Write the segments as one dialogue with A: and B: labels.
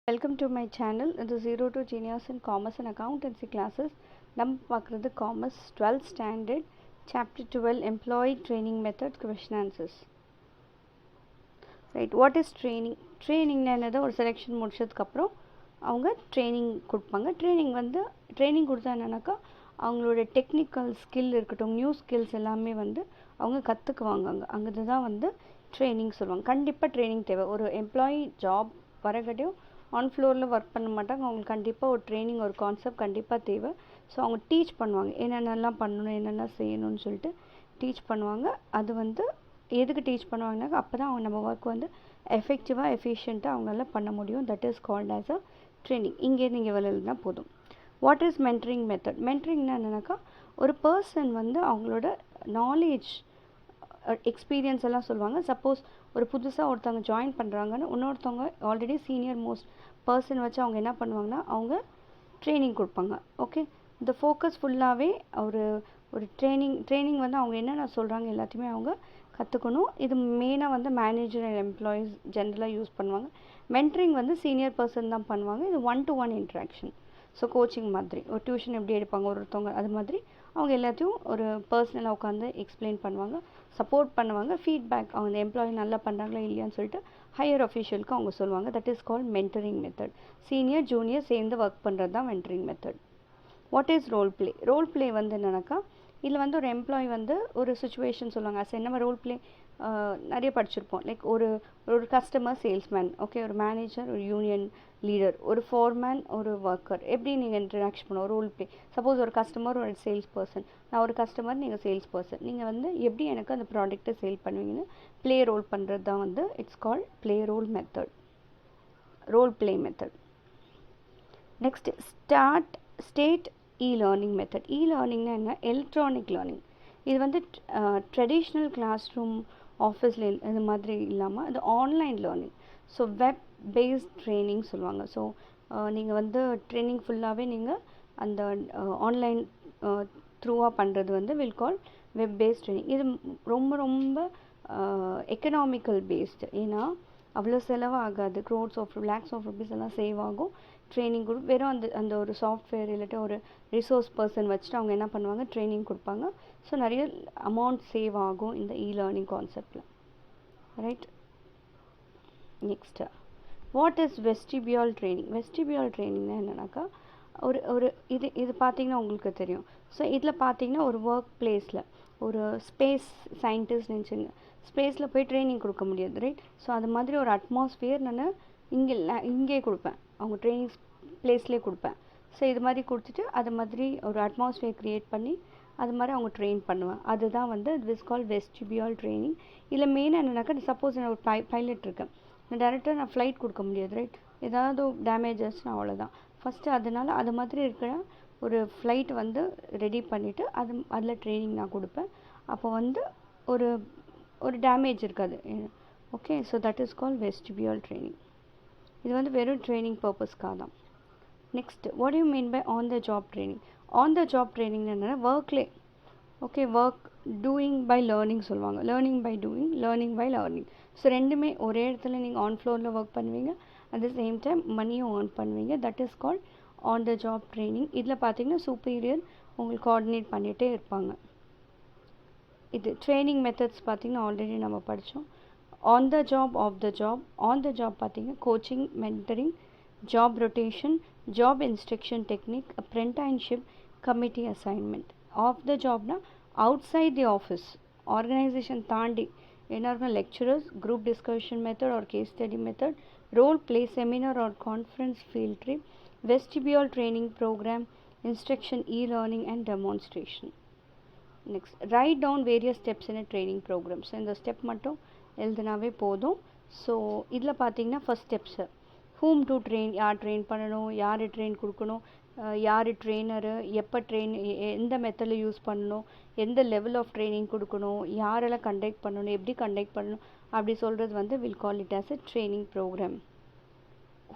A: Welcome to my channel. The 0 to Genius in Commerce and Accountancy classes. நம்ம பார்க்குறது Commerce 12th Standard Chapter 12 Employee Training Methods Question Answers. Right. What is training? Training என்னது ஒரு selection முடிச்சதுக்கப்புறம் அவங்க training கொடுப்பாங்க. Training கொடுத்தா என்னன்னாக்கா அவங்களோட டெக்னிக்கல் ஸ்கில் இருக்கட்டும், நியூ ஸ்கில்ஸ் எல்லாமே அவங்க கற்றுக்குவாங்க. அங்கே தான் ட்ரைனிங் சொல்லுவாங்க. கண்டிப்பாக ட்ரைனிங் தேவை. ஒரு எம்ப்ளாயி ஜாப் வரக்கட்டையும் ஆன் ஃப்ளோரில் ஒர்க் பண்ண மாட்டாங்க. அவங்களுக்கு கண்டிப்பாக ஒரு ட்ரைனிங், ஒரு கான்செப்ட் கண்டிப்பாக தேவை. ஸோ அவங்க டீச் பண்ணுவாங்க, என்னென்னலாம் பண்ணணும், என்னென்ன செய்யணும்னு சொல்லிட்டு டீச் பண்ணுவாங்க. அது எதுக்கு டீச் பண்ணுவாங்கனாக்கா அப்போ தான் அவங்க நம்ம ஒர்க் எஃபெக்டிவாக எஃபிஷியண்ட்டாக அவங்களால பண்ண முடியும். That is called as a training. இங்கேருந்து இங்கே வரலன்னா போதும். What is mentoring method? மென்டரிங்னா என்னன்னாக்கா ஒரு பர்சன் அவங்களோட நாலேஜ், எக்ஸ்பீரியன்ஸ் எல்லாம் சொல்லுவாங்க. சப்போஸ் ஒரு புதுசாக ஒருத்தவங்க ஜாயின் பண்ணுறாங்கன்னு இன்னொருத்தவங்க ஆல்ரெடி சீனியர் மோஸ்ட் பர்சன் வச்சு அவங்க என்ன பண்ணுவாங்கன்னா அவங்க ட்ரைனிங் கொடுப்பாங்க. ஓகே, இந்த ஃபோக்கஸ் ஃபுல்லாகவே ஒரு ட்ரைனிங் அவங்க என்னென்ன சொல்கிறாங்க எல்லாத்தையுமே அவங்க கற்றுக்கணும். இது மெயினாக மேனேஜர் அண்ட் எம்ப்ளாயீஸ் ஜென்ரலாக யூஸ் பண்ணுவாங்க. மென்டரிங் சீனியர் பர்சன் தான் பண்ணுவாங்க. இது 1-to-1 இன்ட்ராக்ஷன். ஸோ கோச்சிங் மாதிரி, ஒரு டியூஷன் எப்படி எடுப்பாங்க ஒருத்தவங்க, அது மாதிரி அவங்க எல்லாத்தையும் ஒரு பர்சனலாக உட்காந்து எக்ஸ்பிளைன் பண்ணுவாங்க, சப்போர்ட் பண்ணுவாங்க. ஃபீட்பேக் அவங்க எம்ப்ளாயி நல்லா பண்ணுறாங்களா இல்லையான்னு சொல்லிட்டு ஹையர் அஃபிஷியலுக்கு அவங்க சொல்லுவாங்க. That is called mentoring method. Senior junior சேர்ந்து ஒர்க் பண்ணுறது தான் mentoring method. What is role play? Role play என்னன்னாக்கா இதில் ஒரு எம்ப்ளாயி ஒரு சுச்சுவேஷன் சொல்லுவாங்க. நம்ம ரோல் பிளே நிறைய படிச்சிருப்போம். லைக் ஒரு கஸ்டமர் சேல்ஸ்மேன், ஓகே, ஒரு மேனேஜர், ஒரு யூனியன் லீடர், ஒரு ஃபோர்மேன், ஒரு ஒர்க்கர், எப்படி நீங்கள் இன்ட்ராக்ஷன் பண்ணுவோம் ரோல் பிளே. சப்போஸ் ஒரு கஸ்டமர், ஒரு சேல்ஸ் பர்சன், நான் ஒரு கஸ்டமர், நீங்கள் சேல்ஸ் பர்சன், நீங்கள் எப்படி எனக்கு அந்த ப்ராடக்ட்டை சேல் பண்ணுவீங்கன்னு ப்ளே ரோல் பண்ணுறது தான் it's called play role method, role play method. Next state e-learning method. இ-லேர்னிங்னா என்ன? Electronic learning. இது ட்ரெடிஷ்னல் கிளாஸ் ரூம், ஆஃபீஸில் இது மாதிரி இல்லாமல் அது online learning. So web based training சொல்லுவாங்க. ஸோ நீங்கள் ட்ரைனிங் ஃபுல்லாகவே நீங்கள் அந்த ஆன்லைன் த்ரூவாக பண்ணுறது will call web based training. இது ரொம்ப ரொம்ப எக்கனாமிக்கல் பேஸ்டு. ஏன்னா அவ்வளோ செலவு ஆகாது. Crores of lakhs of rupees எல்லாம் சேவ் ஆகும். ட்ரைனிங் வெறும் அந்த ஒரு சாஃப்ட்வேர் இல்லாட்டி ஒரு ரிசோர்ஸ் பர்சன் வச்சுட்டு அவங்க என்ன பண்ணுவாங்க, ட்ரைனிங் கொடுப்பாங்க. ஸோ நிறைய அமௌண்ட் சேவ் ஆகும் இந்த இ-லேர்னிங் கான்செப்டில். Right. Next what is vestibule training? Vestibule ட்ரைனிங்னா என்னன்னாக்கா ஒரு இது பார்த்தீங்கன்னா உங்களுக்கு தெரியும். ஸோ இதில் பார்த்தீங்கன்னா ஒரு ஒர்க் பிளேஸில் ஒரு ஸ்பேஸ் சயின்டிஸ்ட் நினச்சிங்க, ஸ்பேஸில் போய் ட்ரைனிங் கொடுக்க முடியாது, ரைட்? ஸோ அது மாதிரி ஒரு அட்மாஸ்ஃபியர் நான் இங்கே கொடுப்பேன், அவங்க ட்ரைனிங் பிளேஸ்லேயே கொடுப்பேன். ஸோ இது மாதிரி கொடுத்துட்டு அது மாதிரி ஒரு அட்மாஸ்ஃபியர் க்ரியேட் பண்ணி அது மாதிரி அவங்க ட்ரெயின் பண்ணுவேன். அதுதான் இஸ் கால் வெஸ்டிபியூல் ட்ரைனிங். இதில் மெயினாக என்னன்னாக்கா சப்போஸ் நான் ஒரு பைலட் இருக்கேன், நான் டேரெக்டாக நான் ஃப்ளைட் கொடுக்க முடியாது, ரைட்? ஏதாவது டேமேஜஸ்னா அவ்வளோதான். ஃபஸ்ட்டு அதனால் அது மாதிரி இருக்கிற ஒரு ஃப்ளைட் ரெடி பண்ணிவிட்டு அதில் ட்ரைனிங் நான் கொடுப்பேன். அப்போ ஒரு டேமேஜ் இருக்காது. Okay, so that is call vestibule training. இது வெறும் ட்ரைனிங் பர்பஸ்க்காக தான். Next, what you mean by on the job training? On the job training என்னென்னா ஒர்க்லே, okay, work doing by learning சொல்லுவாங்க. Learning by doing, learning by learning. So ரெண்டுமே ஒரே இடத்துல நீங்கள் ஆன் ஃப்ளோரில் ஒர்க் பண்ணுவீங்க, அட் த சேம் டைம் மணியும் ஏர்ன் பண்ணுவீங்க. That is called on the job training. இதில் பார்த்தீங்கன்னா சூப்பீரியர் உங்களுக்கு கோஆர்டினேட் பண்ணிகிட்டே இருப்பாங்க. இது ட்ரைனிங் மெத்தட்ஸ் பார்த்தீங்கன்னா ஆல்ரெடி நம்ம படித்தோம். On the job, off the job. On the job பார்த்தீங்கன்னா coaching, mentoring, job rotation, job instruction technique, apprenticeship, committee assignment. Off the ஜாப்னா outside the office, organisation தாண்டி என்ன இருக்கும், lecturers, group discussion method or case study method, role play, seminar or conference, field trip, vestibule training programme, instruction, e-learning and demonstration. Next, write down various steps in training programme. So இந்த step மட்டும் எழுதுனாவே போதும். So இதில் பார்த்தீங்கன்னா first steps whom to train, யார் train பண்ணணும், யார் train கொடுக்கணும், யார் ட்ரெயினரு, எப்போ எந்த மெத்தடில் யூஸ் பண்ணணும், எந்த லெவல் ஆஃப் ட்ரைனிங் கொடுக்கணும், யாரெல்லாம் கண்டக்ட் பண்ணணும், எப்படி கண்டக்ட் பண்ணணும், அப்படி சொல்கிறது will call it as a training program.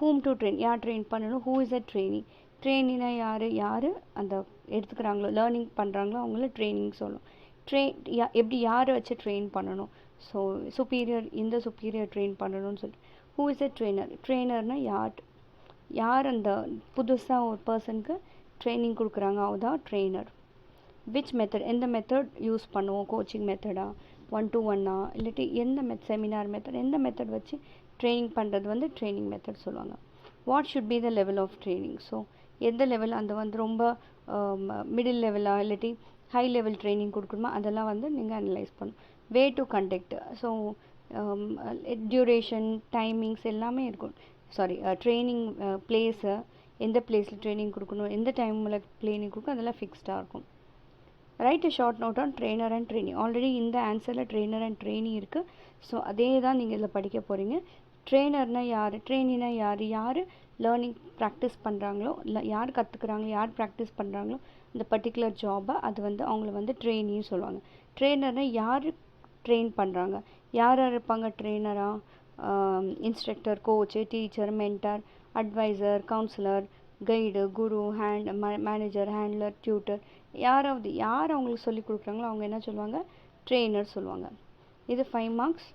A: Whom to train, யார் ட்ரெயின் பண்ணணும், ஹூ இஸ் அ ட்ரெயினி, ட்ரெயினினா யார் அந்த எடுத்துக்கிறாங்களோ லேர்னிங் பண்ணுறாங்களோ அவங்கள ட்ரைனிங் சொல்லணும். எப்படி யாரை வச்சு ட்ரெயின் பண்ணணும், ஸோ சுப்பீரியர், இந்த சுப்பீரியர் ட்ரெயின் பண்ணணும்னு சொல்லிட்டு. ஹூ இஸ் எ ட்ரெயினர், ட்ரெயினர்னால் யார், யார் அந்த புதுசாக ஒரு பர்சனுக்கு ட்ரைனிங் கொடுக்குறாங்க அதுதான் ட்ரெயினர். விச் மெத்தட், எந்த மெத்தட் யூஸ் பண்ணுவோம், கோச்சிங் மெத்தடா, 1-to-1 இல்லாட்டி எந்த செமினார் மெத்தட், எந்த மெத்தட் வச்சு ட்ரைனிங் பண்ணுறது வந்து ட்ரைனிங் மெத்தட் சொல்லுவாங்க. What should be the level of training, so எந்த லெவல், அந்த வந்து ரொம்ப மிடில் லெவலாக இல்லாட்டி ஹை லெவல் ட்ரைனிங் கொடுக்கணுமா, அதெல்லாம் வந்து நீங்கள் அனலைஸ் பண்ணணும். Way to conduct, so duration, timings எல்லாமே இருக்கும். ட்ரைனிங் பிளேஸு, எந்த பிளேஸில் ட்ரைனிங் கொடுக்கணும், எந்த டைமில் ட்ரைனிங் கொடுக்கணும், அதெல்லாம் ஃபிக்ஸ்டாக இருக்கும். Write a short note on trainer and trainee. Already இந்த ஆன்சரில் ட்ரெயினர் அண்ட் ட்ரெயினி இருக்குது. ஸோ அதே தான் நீங்கள் இதில் படிக்க போகிறீங்க. ட்ரெயினர்னா யார், ட்ரெயினினா யார், யார் லேர்னிங் ப்ராக்டிஸ் பண்ணுறாங்களோ, இல்லை யார் கற்றுக்குறாங்களோ, யார் ப்ராக்டிஸ் பண்ணுறாங்களோ இந்த பர்டிகுலர் ஜாபை, அது வந்து அவங்கள வந்து ட்ரெயினின்னு சொல்லுவாங்க. ட்ரெயினர்னால் யார் ட்ரெயின் பண்ணுறாங்க, யார் யார் இருப்பாங்க ட்ரெயினராக, instructor, coach, teacher, mentor, advisor, counsellor, guide, குரு, மேனேஜர், ஹேண்ட்லர், டியூட்டர், யாராவது யார் அவங்களுக்கு சொல்லி கொடுக்குறாங்களோ அவங்க என்ன சொல்லுவாங்க, ட்ரெயினர் சொல்லுவாங்க. இது 5 marks.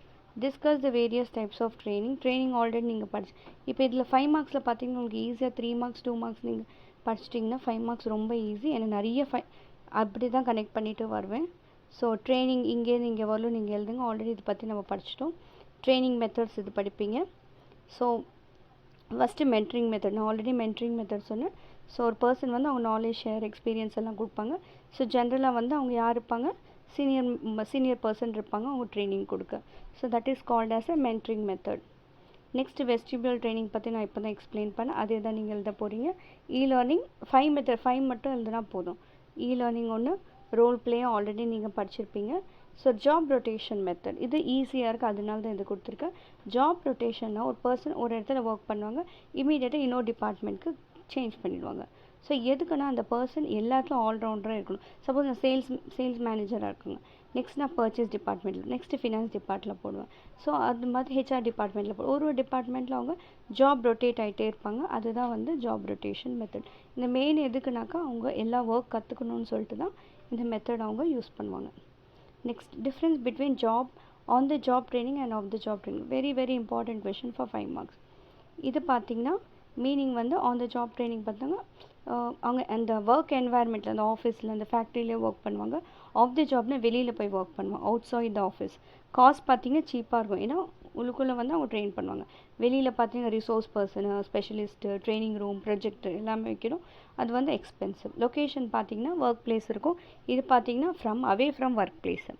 A: Discuss the various types of training. Training already நீங்கள் படிச்சு, இப்போ இதில் 5 மார்க்ஸில் பார்த்தீங்கன்னா உங்களுக்கு ஈஸியாக 3 மார்க்ஸ் 2 மார்க்ஸ் நீங்கள் படிச்சிட்டிங்கன்னா 5 மார்க்ஸ் ரொம்ப ஈஸி. ஏன்னா நிறைய அப்படி தான் கனெக்ட் பண்ணிட்டு வருவேன். ஸோ ட்ரைனிங் இங்கேருந்து இங்கே வரலும் நீங்கள் எழுதுங்க. ஆல்ரெடி இதை பற்றி நம்ம படிச்சிட்டோம். ட்ரைனிங் மெத்தட்ஸ் இது படிப்பீங்க. ஸோ ஃபஸ்ட்டு மென்டரிங் மெத்தட், நான் ஆல்ரெடி மென்டரிங் மெத்தட் சொன்னேன். ஸோ ஒரு பர்சன் வந்து அவங்க நாலேஜ் ஷேர், எக்ஸ்பீரியன்ஸ் எல்லாம் கொடுப்பாங்க. ஸோ ஜென்ரலாக வந்து அவங்க யார் இருப்பாங்க, சீனியர் பர்சன் இருப்பாங்க அவங்க ட்ரைனிங் கொடுக்க. So that is called as a mentoring method. Next vestibule training பற்றி நான் இப்போ தான் எக்ஸ்பிளைன் பண்ணேன். அதே தான் நீங்கள் எழுத போகிறீங்க. லேர்னிங் 5 மட்டும் எழுதுனா போதும். லேர்னிங் ஒன்று, ரோல் பிளேயும் ஆல்ரெடி நீங்கள் படிச்சிருப்பீங்க. ஸோ ஜாப் ரொட்டேஷன் மெத்தட் இது ஈஸியாக இருக்குது, அதனால தான் இது கொடுத்துருக்கேன். ஜாப் ரொட்டேஷன்னா ஒரு பர்சன் ஒரு இடத்துல ஒர்க் பண்ணுவாங்க, இமீடியட்டாக இன்னொரு டிபார்ட்மெண்ட்க்கு சேஞ்ச் பண்ணிடுவாங்க. ஸோ எதுக்குன்னா அந்த பர்சன் எல்லாத்துலையும் ஆல்ரவுண்டராக இருக்கணும். சப்போஸ் நான் சேல்ஸ் மேனேஜராக இருக்குங்க, நெக்ஸ்ட் நான் பர்ச்சேஸ் டிபார்ட்மெண்ட்டில், நெக்ஸ்ட்டு ஃபினான்ஸ் டிபார்ட்டில் போடுவேன். ஸோ அது மாதிரி ஹெச்ஆர் டிபார்ட்மெண்ட்டில் ஒரு டிபார்ட்மெண்ட்டில் அவங்க ஜாப் ரொட்டேட் ஆகிட்டே இருப்பாங்க. அதுதான் வந்து ஜாப் ரொட்டேஷன் மெத்தட். இந்த மெயின் எதுக்குனாக்கா அவங்க எல்லா ஒர்க் கற்றுக்கணும்னு சொல்லிட்டு தான் இந்த மெத்தட் அவங்க யூஸ் பண்ணுவாங்க. Next, difference between job, on the job training and off the job training. Very very important question for 5 marks. இது பார்த்திங்கன்னா மீனிங் வந்து ஆன் த ஜாப் ட்ரைனிங் பார்த்தாங்க அவங்க அந்த ஒர்க் என்வாயர்மெண்ட்டில், அந்த ஆஃபீஸில், அந்த ஃபேக்ட்ரியிலே ஒர்க் பண்ணுவாங்க. ஆஃப் தி ஜாப்னா வெளியில் போய் ஒர்க் பண்ணுவாங்க, outside the office. Cost பார்த்திங்கன்னா சீப்பாக இருக்கும், ஏன்னா உள்ளுக்குள்ளே வந்து அவங்க ட்ரெயின் பண்ணுவாங்க. வெளியில் பார்த்தீங்கன்னா resource person, specialist, training room, project எல்லாமே வைக்கணும், அது வந்து எக்ஸ்பென்சிவ். லொக்கேஷன் பார்த்திங்கன்னா ஒர்க் பிளேஸ் இருக்கும். இது பார்த்திங்கன்னா away from work place.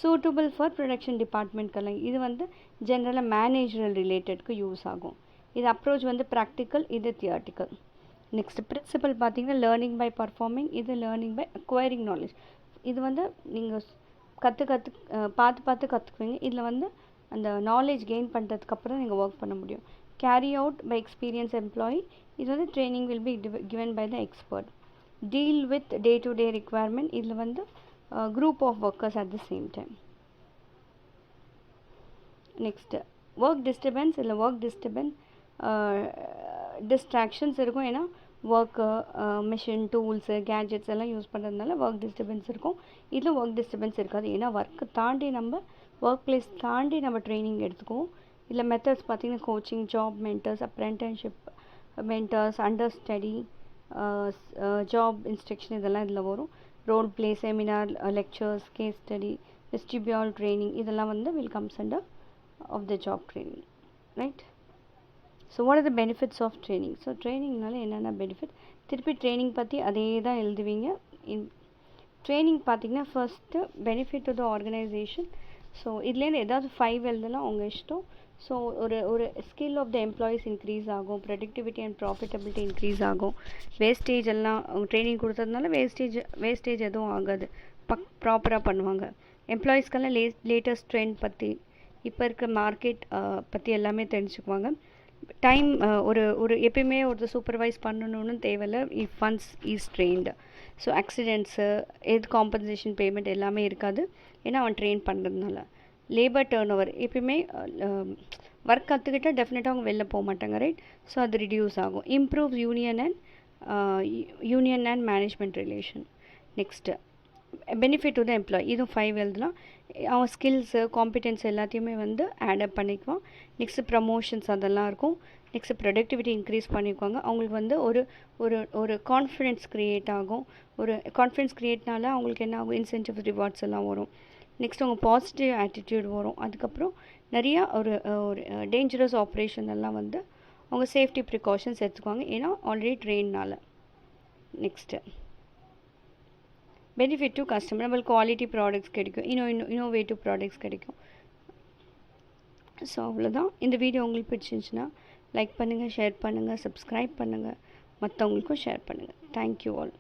A: Suitable for production டிபார்ட்மெண்ட்கெல்லாம். இது வந்து ஜென்ரலாக மேனேஜரல் ரிலேட்டட்க்கு யூஸ் ஆகும். இது அப்ரோச் வந்து ப்ராக்டிக்கல், இது தியரிட்டிக்கல். நெக்ஸ்ட் பிரின்சிபல் பார்த்தீங்கன்னா லேர்னிங் பை பர்ஃபார்மிங், இது லேர்னிங் பை அக்வயரிங் நாலேஜ். இது வந்து நீங்கள் பார்த்து கற்றுக்குவீங்க. இதில் வந்து அந்த நாலேஜ் கெயின் பண்ணுறதுக்கப்புறம் நீங்கள் ஒர்க் பண்ண முடியும். Carry out by experience employee, இது வந்து training will be given by the expert. Deal with day to day requirement, இதில் வந்து group of workers at the same time. Next work disturbance, இல்லை work distractions இருக்கும். ஏன்னா work, machine, tools, gadgets எல்லாம் use பண்ணுறதுனால work disturbance இருக்கும். இதில் work disturbance இருக்காது, ஏன்னா ஒர்க்கு தாண்டி ஒர்க் பிளேஸ் தாண்டி நம்ம ட்ரைனிங் எடுத்துக்குவோம். இதில் மெத்தட்ஸ் பார்த்திங்கன்னா coaching, job mentors, apprenticeship mentors, under study, job instruction, இதெல்லாம் இதில் வரும். Role play, seminar, lectures, case study, vestibule training, இதெல்லாம் வந்து will comes under off the job training, right? So what are the benefits of training? So ட்ரைனிங்னால என்னென்ன benefit, திருப்பி training பற்றி அதே தான் எழுதுவீங்க. ட்ரைனிங் பார்த்திங்கன்னா first benefit to the organisation. So இதுலேருந்து ஏதாவது 5 எழுதலாம், உங்கள் இஷ்டம். ஸோ ஒரு skill of the employees increase ஆகும், ப்ரொடக்டிவிட்டி அண்ட் ப்ராஃபிட்டபிலிட்டி இன்க்ரீஸ் ஆகும். வேஸ்டேஜ் எல்லாம் ட்ரைனிங் கொடுத்ததுனால வேஸ்டேஜ் எதுவும் ஆகாது, ப்ராப்பராக பண்ணுவாங்க. எம்ப்ளாயீஸ்க்கெல்லாம் லேட்டஸ்ட் ட்ரெண்ட் பற்றி, இப்போ இருக்க மார்க்கெட் பற்றி எல்லாமே தெரிஞ்சுக்குவாங்க. டைம் ஒரு எப்பயுமே ஒருத்தர் சூப்பர்வைஸ் பண்ணணும்னு தேவையில்லை, if once is trained. So accidents, compensation payment எல்லாமே இருக்காது, ஏன்னா அவன் ட்ரெயின் பண்ணுறதுனால. லேபர் டர்ன் ஓவர், எப்பயுமே ஒர்க் கற்றுக்கிட்டால் டெஃபினட்டாக அவங்க வெளில போக மாட்டாங்க, ரைட்? ஸோ அது ரிடியூஸ் ஆகும். Improve union and management relation. Next benefit to the employee, இதுவும் 5 எழுதலாம். அவன் ஸ்கில்ஸு, காம்பிடன்ஸ் எல்லாத்தையுமே வந்து ஆடப் பண்ணிக்குவான். நெக்ஸ்ட்டு ப்ரமோஷன்ஸ் அதெல்லாம் இருக்கும். நெக்ஸ்ட் ப்ரொடக்டிவிட்டி இன்க்ரீஸ் பண்ணிக்குவாங்க. அவங்களுக்கு வந்து ஒரு ஒரு ஒரு கான்ஃபிடென்ஸ் க்ரியேட் ஆகும். ஒரு கான்ஃபிடென்ஸ் க்ரியேட்னால அவங்களுக்கு என்ன ஆகும், இன்சென்டிவ் ரிவார்ட்ஸ் எல்லாம் வரும். நெக்ஸ்ட் அவங்க பாசிட்டிவ் ஆட்டிடியூட் வரும். அதுக்கப்புறம் நிறையா ஒரு ஒரு டேஞ்சரஸ் ஆப்ரேஷன் எல்லாம் வந்து அவங்க சேஃப்டி ப்ரிகாஷன்ஸ் எடுத்துக்குவாங்க, ஏன்னா ஆல்ரெடி ட்ரெயின்னால. நெக்ஸ்ட்டு பெனிஃபிட் டு கஸ்டமர், நம்மளுக்கு குவாலிட்டி ப்ராடக்ட்ஸ் கிடைக்கும், இன்னோவேட்டிவ் ப்ராடக்ட்ஸ் கிடைக்கும். ஸோ அவ்வளோதான். இந்த வீடியோ உங்களுக்கு பிடிச்சிருந்துச்சுன்னா லைக் பண்ணுங்கள், ஷேர் பண்ணுங்கள், சப்ஸ்கிரைப் பண்ணுங்கள், மற்றவங்களுக்கும் ஷேர் பண்ணுங்கள். Thank you all.